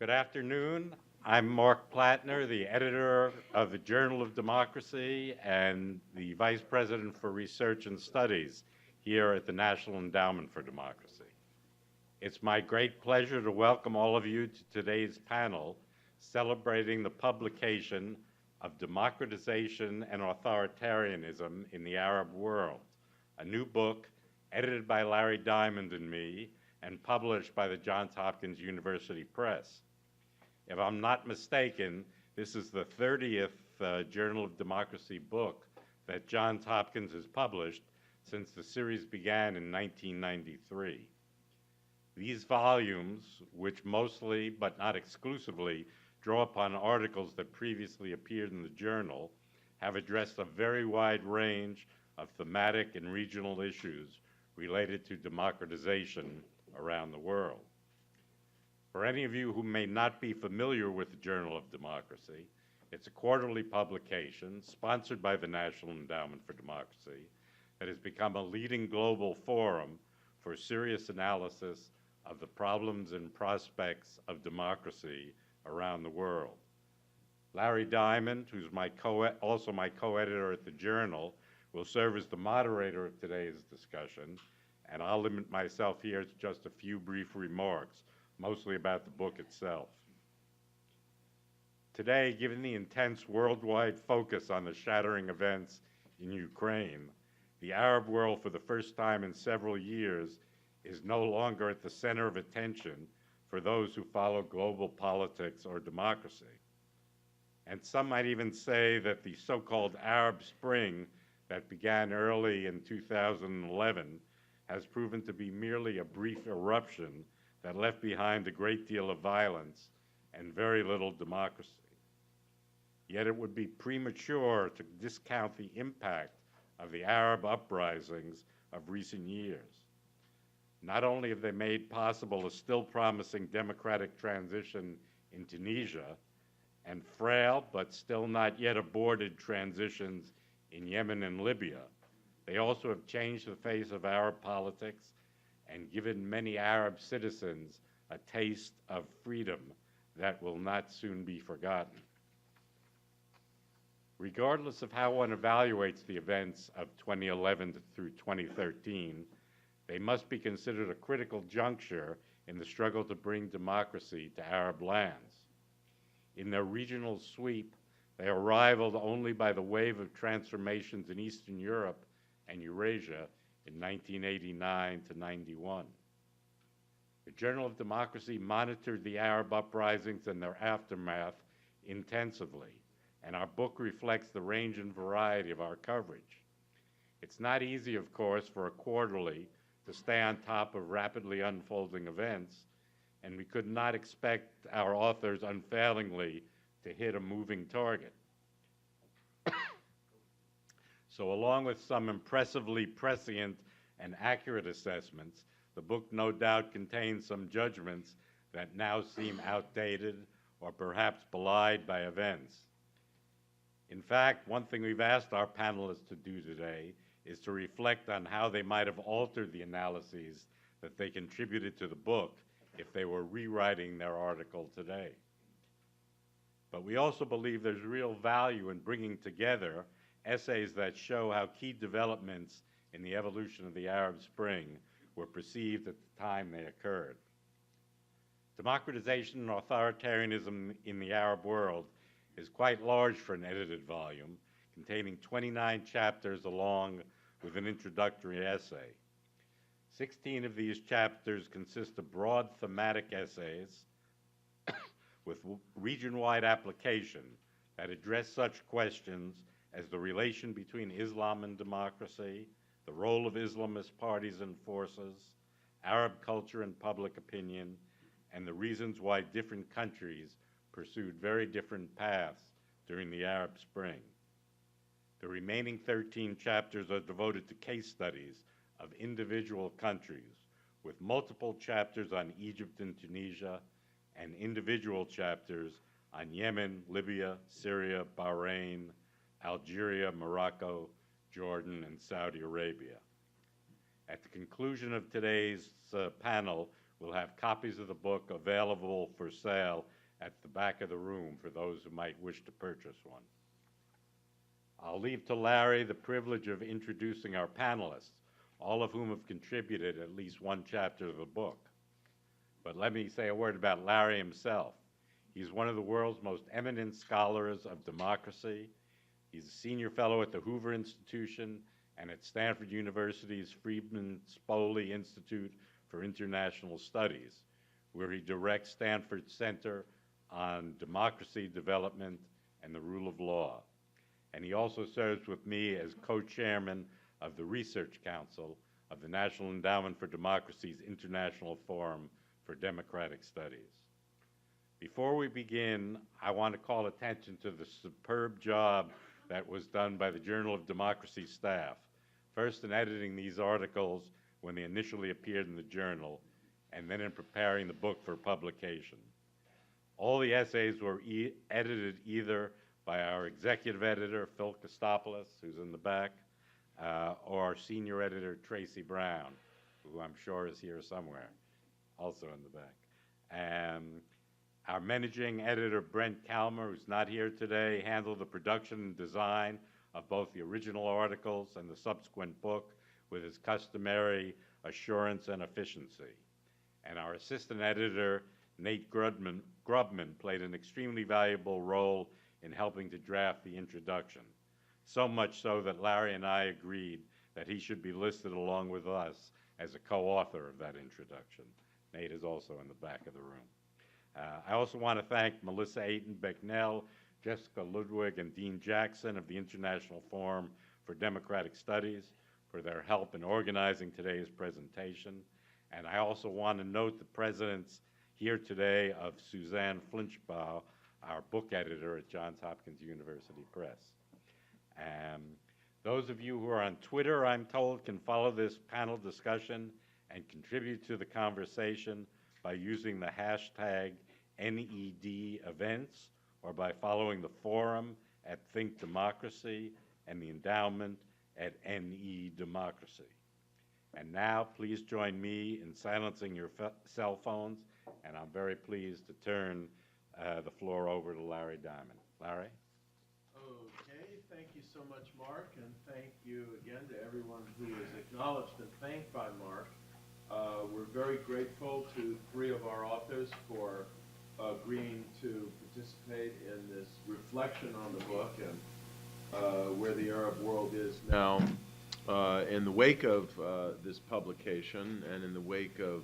Good afternoon. I'm Marc Plattner, the editor of the Journal of Democracy and the Vice President for Research and Studies here at the National Endowment for Democracy. It's my great pleasure to welcome all of you to today's panel celebrating the publication of Democratization and Authoritarianism in the Arab World, a new book edited by Larry Diamond and me and published by the Johns Hopkins University Press. If I'm not mistaken, this is the 30th Journal of Democracy book that Johns Hopkins has published since the series began in 1993. These volumes, which mostly but not exclusively draw upon articles that previously appeared in the journal, have addressed a very wide range of thematic and regional issues related to democratization around the world. For any of you who may not be familiar with the Journal of Democracy, it's a quarterly publication sponsored by the National Endowment for Democracy that has become a leading global forum for serious analysis of the problems and prospects of democracy around the world. Larry Diamond, who's also my co-editor at the Journal, will serve as the moderator of today's discussion, and I'll limit myself here to just a few brief remarks, mostly about the book itself. Today, given the intense worldwide focus on the shattering events in Ukraine, the Arab world, for the first time in several years, is no longer at the center of attention for those who follow global politics or democracy. And some might even say that the so-called Arab Spring that began early in 2011 has proven to be merely a brief eruption that left behind a great deal of violence and very little democracy. Yet it would be premature to discount the impact of the Arab uprisings of recent years. Not only have they made possible a still promising democratic transition in Tunisia and frail but still not yet aborted transitions in Yemen and Libya, they also have changed the face of Arab politics and given many Arab citizens a taste of freedom that will not soon be forgotten. Regardless of how one evaluates the events of 2011 through 2013, they must be considered a critical juncture in the struggle to bring democracy to Arab lands. In their regional sweep, they are rivaled only by the wave of transformations in Eastern Europe and Eurasia in 1989 to 91. The Journal of Democracy monitored the Arab uprisings and their aftermath intensively, and our book reflects the range and variety of our coverage. It's not easy, of course, for a quarterly to stay on top of rapidly unfolding events, and we could not expect our authors unfailingly to hit a moving target. So along with some impressively prescient and accurate assessments, the book no doubt contains some judgments that now seem outdated or perhaps belied by events. In fact, one thing we've asked our panelists to do today is to reflect on how they might have altered the analyses that they contributed to the book if they were rewriting their article today. But we also believe there's real value in bringing together essays that show how key developments in the evolution of the Arab Spring were perceived at the time they occurred. Democratization and Authoritarianism in the Arab World is quite large for an edited volume, containing 29 chapters along with an introductory essay. 16 of these chapters consist of broad thematic essays with region-wide application that address such questions as the relation between Islam and democracy, the role of Islamist parties and forces, Arab culture and public opinion, and the reasons why different countries pursued very different paths during the Arab Spring. The remaining 13 chapters are devoted to case studies of individual countries, with multiple chapters on Egypt and Tunisia, and individual chapters on Yemen, Libya, Syria, Bahrain, Algeria, Morocco, Jordan, and Saudi Arabia. At the conclusion of today's panel, We'll have copies of the book available for sale at the back of the room for those who might wish to purchase one. I'll leave to Larry the privilege of introducing our panelists, all of whom have contributed at least one chapter of the book. But let me say a word about Larry himself. He's one of the world's most eminent scholars of democracy. He's a senior fellow at the Hoover Institution and at Stanford University's Friedman Spoley Institute for International Studies, where he directs Stanford's Center on Democracy, Development, and the Rule of Law. And he also serves with me as co-chairman of the Research Council of the National Endowment for Democracy's International Forum for Democratic Studies. Before we begin, I want to call attention to the superb job that was done by the Journal of Democracy staff, first in editing these articles when they initially appeared in the journal, and then in preparing the book for publication. All the essays were edited either by our executive editor, Phil Kostopoulos, who's in the back, or our senior editor, Tracy Brown, who I'm sure is here somewhere, also in the back. And our managing editor, Brent Kalmer, who's not here today, handled the production and design of both the original articles and the subsequent book with his customary assurance and efficiency. And our assistant editor, Nate Grubman, played an extremely valuable role in helping to draft the introduction, so much so that Larry and I agreed that he should be listed along with us as a co-author of that introduction. Nate is also in the back of the room. I also want to thank Melissa Ayton-Becknell, Jessica Ludwig, and Dean Jackson of the International Forum for Democratic Studies for their help in organizing today's presentation. And I also want to note the presence here today of Suzanne Flinchbaugh, our book editor at Johns Hopkins University Press. Those of you who are on Twitter, I'm told, can follow this panel discussion and contribute to the conversation by using the hashtag NEDEvents, or by following the forum at Think Democracy and the endowment at NEDemocracy. And now, please join me in silencing your cell phones, and I'm very pleased to turn the floor over to Larry Diamond. Larry? Okay, thank you so much, Mark, and thank you again to everyone who is acknowledged and thanked by Mark. We're very grateful to three of our authors for agreeing to participate in this reflection on the book and where the Arab world is now in the wake of this publication and in the wake of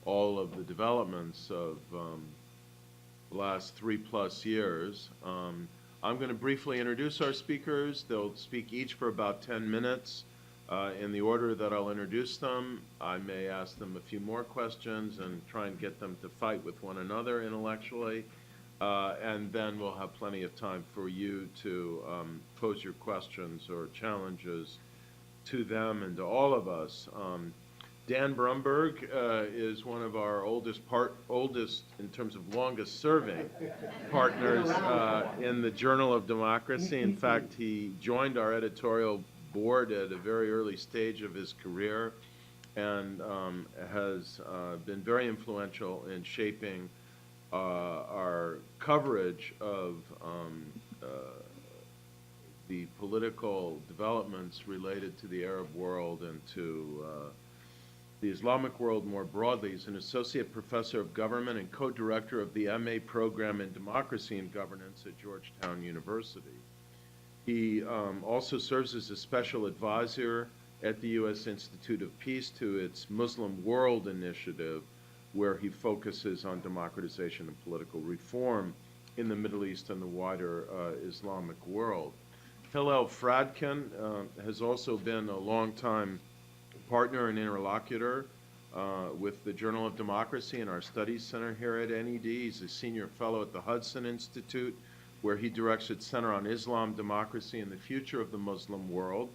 all of the developments of the last 3+ years. I'm going to briefly introduce our speakers. They'll speak each for about 10 minutes. In the order that I'll introduce them, I may ask them a few more questions and try and get them to fight with one another intellectually. And then we'll have plenty of time for you to pose your questions or challenges to them and to all of us. Dan Brumberg is one of our oldest in terms of longest serving partners in the Journal of Democracy. In fact, he joined our editorial board at a very early stage of his career and has been very influential in shaping our coverage of the political developments related to the Arab world and to the Islamic world more broadly. He's an associate professor of government and co-director of the MA program in democracy and governance at Georgetown University. He also serves as a special advisor at the U.S. Institute of Peace to its Muslim World Initiative, where he focuses on democratization and political reform in the Middle East and the wider Islamic world. Hillel Fradkin has also been a longtime partner and interlocutor with the Journal of Democracy and our Studies Center here at NED. He's a senior fellow at the Hudson Institute, where he directs its Center on Islam, Democracy, and the Future of the Muslim World.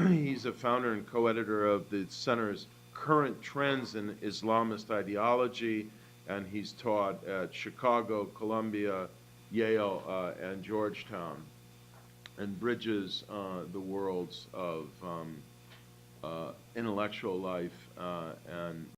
He's a founder and co-editor of the center's Current Trends in Islamist Ideology, and he's taught at Chicago, Columbia, Yale, and Georgetown, and bridges the worlds of intellectual life and